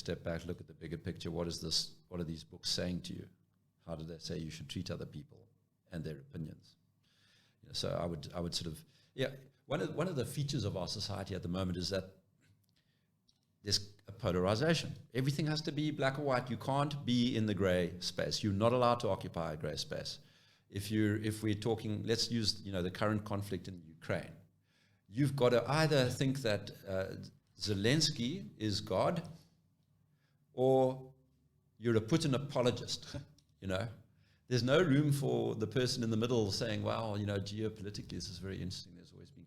step back, look at the bigger picture. What are these books saying to you? How do they say you should treat other people and their opinions? So I would sort of, one of the features of our society at the moment is that there's a polarization. Everything has to be black or white. You can't be in the gray space. You're not allowed to occupy a gray space. If we're talking, let's use the current conflict in Ukraine. You've got to either think that Zelensky is God, or you're a Putin apologist. There's no room for the person in the middle saying, well, geopolitically this is very interesting. There's always been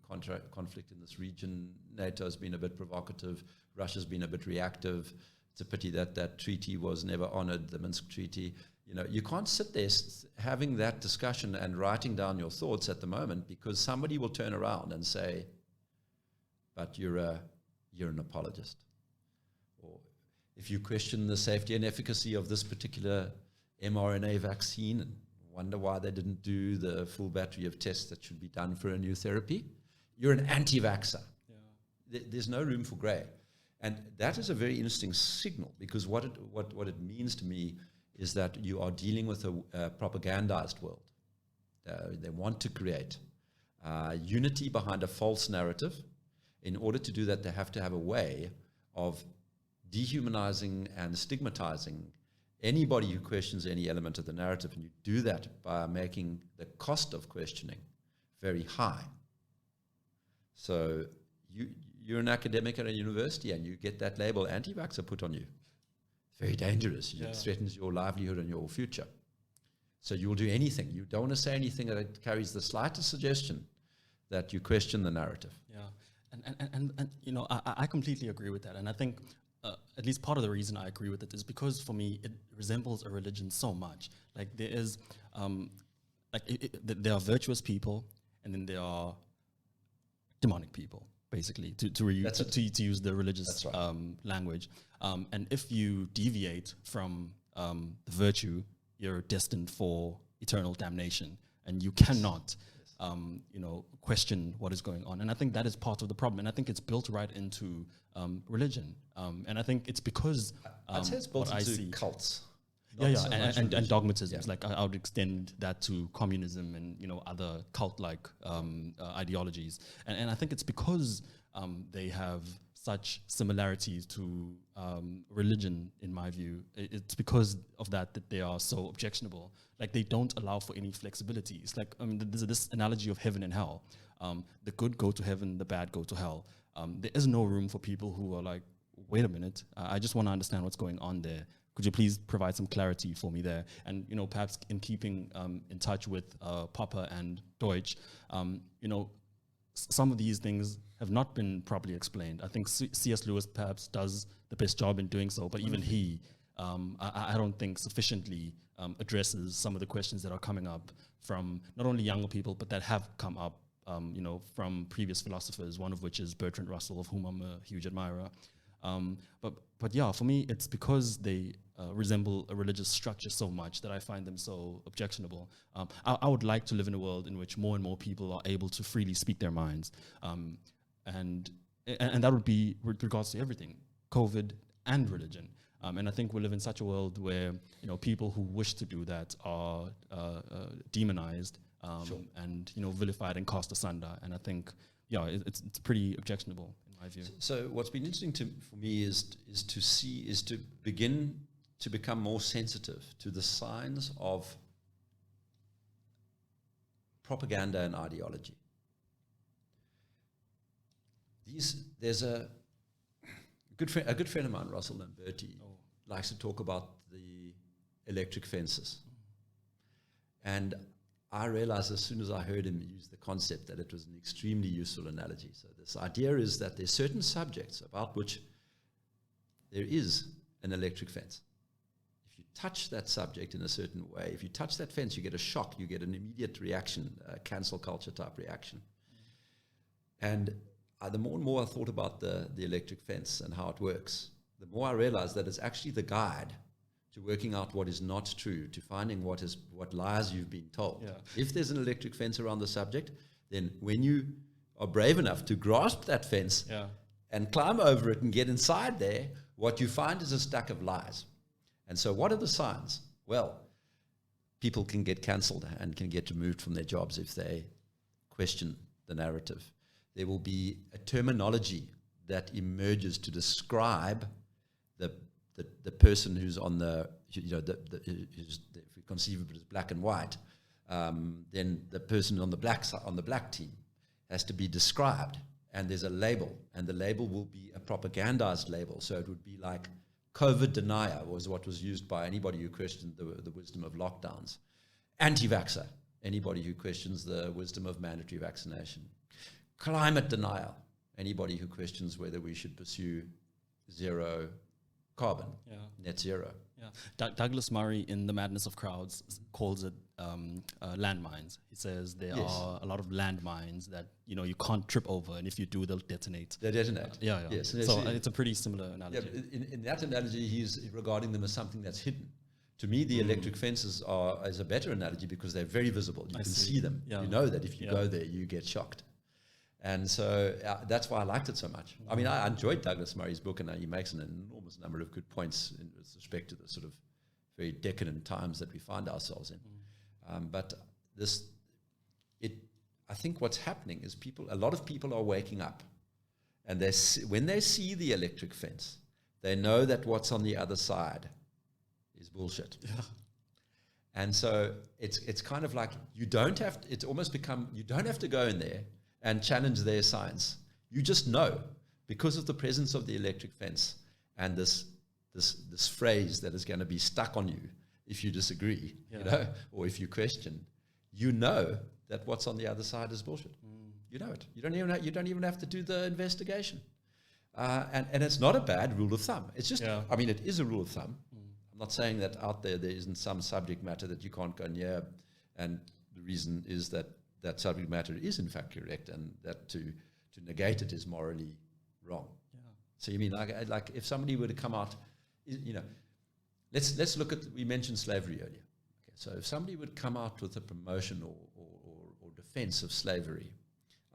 conflict in this region. NATO's been a bit provocative. Russia's been a bit reactive. It's a pity that treaty was never honored, the Minsk Treaty. You can't sit there having that discussion and writing down your thoughts at the moment, because somebody will turn around and say, but you're an apologist. Or if you question the safety and efficacy of this particular mRNA vaccine and wonder why they didn't do the full battery of tests that should be done for a new therapy, you're an anti-vaxxer. Yeah. There's no room for grey. And that is a very interesting signal, because what it means to me is that you are dealing with a propagandized world. They want to create unity behind a false narrative. In order to do that, they have to have a way of dehumanizing and stigmatizing anybody who questions any element of the narrative, and you do that by making the cost of questioning very high. So you're an academic at a university and you get that label anti-vaxxer put on you. It's very dangerous. It threatens your livelihood and your future. So you'll do anything. You don't want to say anything that carries the slightest suggestion that you question the narrative. Yeah, and I completely agree with that. And I think at least part of the reason I agree with it is because for me it resembles a religion so much. Like there is, there are virtuous people, and then there are demonic people, basically, to use the religious language. And if you deviate from the virtue, you're destined for eternal damnation, and you cannot question what is going on. And I think that is part of the problem. And I think it's built right into religion. And I think it's because I'd say it's built into cults. And dogmatism. Like I would extend that to communism and other cult-like ideologies. And I think it's because they have such similarities to religion, in my view. It's because of that they are so objectionable. Like they don't allow for any flexibility. It's like there's this analogy of heaven and hell. The good go to heaven, the bad go to hell. There is no room for people who are like, wait a minute, I just want to understand what's going on there. Could you please provide some clarity for me there? And perhaps in keeping in touch with Popper and Deutsch, some of these things have not been properly explained. I think C.S. Lewis perhaps does the best job in doing so, but even he, I don't think sufficiently addresses some of the questions that are coming up from not only younger people, but that have come up, from previous philosophers, one of which is Bertrand Russell, of whom I'm a huge admirer. But yeah, for me, it's because they resemble a religious structure so much that I find them so objectionable. I would like to live in a world in which more and more people are able to freely speak their minds. And that would be with regards to everything, COVID and religion. And I think we live in such a world where people who wish to do that are demonized and vilified and cast asunder. And I think it's pretty objectionable in my view. So what's been interesting for me is to begin to become more sensitive to the signs of propaganda and ideology. There's a good friend of mine, Russell Lamberti, likes to talk about the electric fences. And I realized as soon as I heard him use the concept that it was an extremely useful analogy. So this idea is that there's certain subjects about which there is an electric fence. If you touch that subject in a certain way, if you touch that fence, you get a shock, you get an immediate reaction, a cancel culture type reaction. And the more and more I thought about the electric fence and how it works, the more I realized that it's actually the guide to working out what is not true, to finding what lies you've been told. Yeah. If there's an electric fence around the subject, then when you are brave enough to grasp that fence and climb over it and get inside there, what you find is a stack of lies. And so what are the signs? Well, people can get cancelled and can get removed from their jobs if they question the narrative. There will be a terminology that emerges to describe the person who's on the, who's, if we conceive of it as black and white, then the person on the black side, on the black team, has to be described, and there's a label, and the label will be a propagandized label. So it would be like COVID denier was what was used by anybody who questioned the wisdom of lockdowns. Anti-vaxxer, anybody who questions the wisdom of mandatory vaccination. Climate denial, anybody who questions whether we should pursue zero carbon, net zero. Yeah. Douglas Murray in The Madness of Crowds calls it landmines. He says there are a lot of landmines that you can't trip over, and if you do, they'll detonate. They detonate. Yes. So it's a pretty similar analogy. Yeah, in that analogy, he's regarding them as something that's hidden. To me, the electric fences is a better analogy because they're very visible. You can see them. Yeah. You know that if you go there, you get shocked. And so that's why I liked it so much. I mean, I enjoyed Douglas Murray's book, and he makes an enormous number of good points with respect to the sort of very decadent times that we find ourselves in. But I think what's happening is a lot of people are waking up, and when they see the electric fence, they know that what's on the other side is bullshit. Yeah. And so it's kind of like you don't have to go in there and challenge their science. You just know, because of the presence of the electric fence and this phrase that is going to be stuck on you if you disagree, or if you question, that what's on the other side is bullshit. You know it. You don't even have to do the investigation. And it's not a bad rule of thumb. It's just, I mean, it is a rule of thumb. I'm not saying that out there isn't some subject matter that you can't go near, and the reason is that subject matter is in fact correct, and that to negate it is morally wrong. Yeah. So you mean like if somebody were to come out, let's look at, we mentioned slavery earlier. Okay, so if somebody would come out with a promotion or defense of slavery,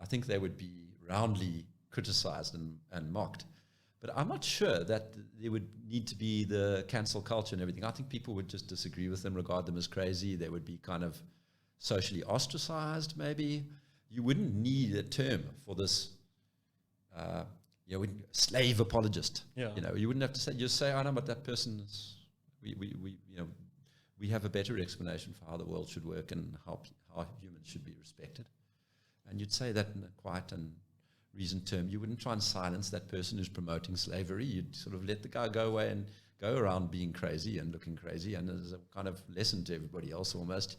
I think they would be roundly criticized and mocked. But I'm not sure that there would need to be the cancel culture and everything. I think people would just disagree with them, regard them as crazy. They would be kind of socially ostracized, maybe. You wouldn't need a term for this, slave apologist. Yeah. You wouldn't have to say, just say, no, but that person is, we have a better explanation for how the world should work and how humans should be respected. And you'd say that in a quiet and reasoned term. You wouldn't try and silence that person who's promoting slavery. You'd sort of let the guy go away and go around being crazy and looking crazy, and as a kind of lesson to everybody else almost.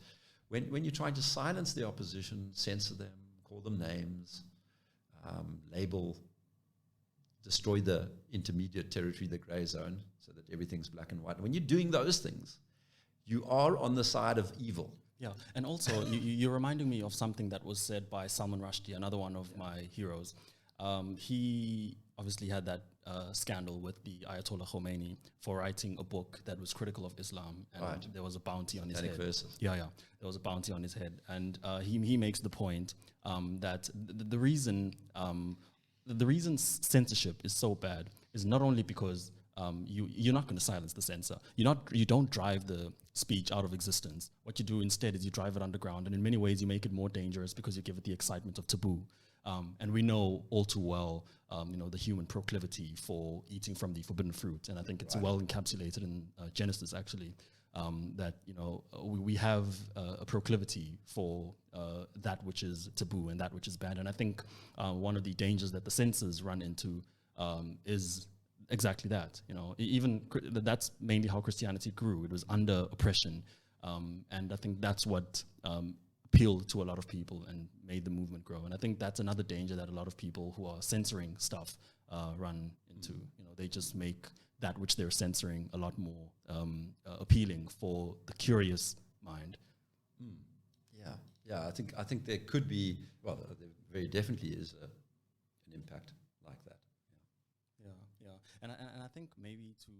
When you're trying to silence the opposition, censor them, call them names, label, destroy the intermediate territory, the grey zone, so that everything's black and white. When you're doing those things, you are on the side of evil. Yeah, and also you're reminding me of something that was said by Salman Rushdie, another one of my heroes. He obviously had that scandal with the Ayatollah Khomeini for writing a book that was critical of Islam, and there was a bounty on his head. Verses. Yeah, there was a bounty on his head, and he makes the point that the reason censorship is so bad is not only because you're not going to silence the censor. You don't drive the speech out of existence. What you do instead is you drive it underground, and in many ways you make it more dangerous because you give it the excitement of taboo. And we know all too well, the human proclivity for eating from the forbidden fruit, and I think it's well encapsulated in Genesis, actually, that we have a proclivity for that which is taboo and that which is bad. And I think one of the dangers that the censors run into is exactly that. That's mainly how Christianity grew. It was under oppression, and I think that's what appealed to a lot of people and made the movement grow. And I think that's another danger that a lot of people who are censoring stuff run into. They just make that which they're censoring a lot more appealing for the curious mind. Yeah. I think there could be. Well, there very definitely is an impact like that. Yeah. And I think maybe to